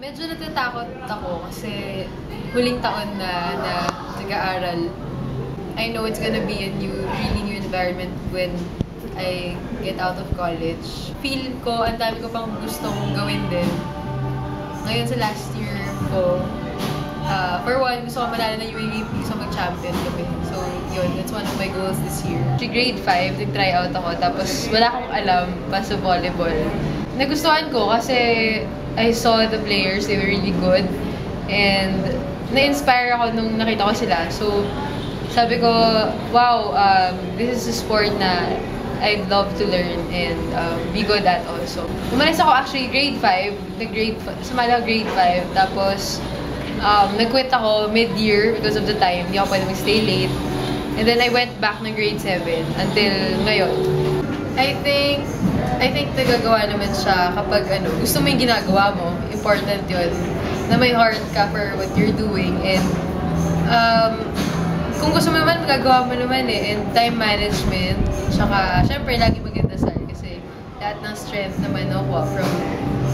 Medyo natatakot ako kasi huling taon na nag-aaral. I know it's gonna be a really new environment when I get out of college. Feel ko, ang dami ko pang gustong gawin din. Ngayon sa last year ko, for one, gusto ko manalo na UAAP, gusto mag-champion kami. So, yun, that's one of my goals this year. Grade 5, nag-try out ako, tapos wala akong alam pa sa volleyball. Nagustuhan ko kasi I saw the players, they were really good. And na-inspire ako nung nakita ko sila. So, sabi ko, wow, this is a sport na I'd love to learn and be good at also. Umalis ako actually grade 5, sumali ako grade 5, tapos nag-quit ako mid-year because of the time, hindi ako pwede mag-stay late. And then I went back ng grade 7 until ngayon. I think nagagawa naman siya kapag gusto mo yung ginagawa mo, important yun, na may heart ka for what you're doing. And kung gusto mo naman, magagawa mo naman eh. And time management, tsaka syempre lagi magdasal kasi lahat ng strength naman nakuha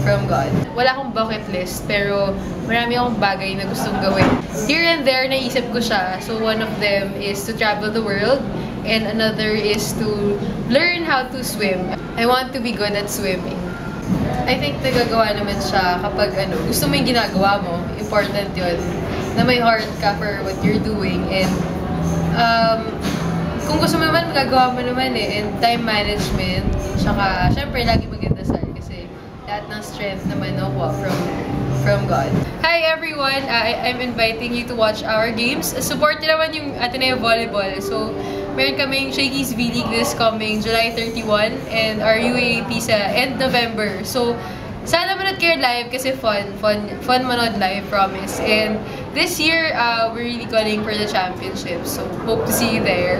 from God. Wala akong bucket list, pero marami akong bagay na gustong gawin. Here and there, naisip ko siya. So one of them is to travel the world, and another is to learn how to swim. I want to be good at swimming. I think nagagawa naman siya kapag gusto mo yung ginagawa mo, important yun, na may heart ka for what you're doing. And kung gusto mo naman, magagawa mo naman eh. And time management, tsaka syempre lagi magdasal kasi lahat ng strength naman nakuha from God. Hi everyone! I'm inviting you to watch our games. Support nyo naman yung Ateneo Volleyball. So, meron kaming Shakey's V-League this coming July 31 and our UAAP sa end November. So, sana manood kayo live kasi fun manood live, promise. And this year, we're really gunning for the championship. So, hope to see you there.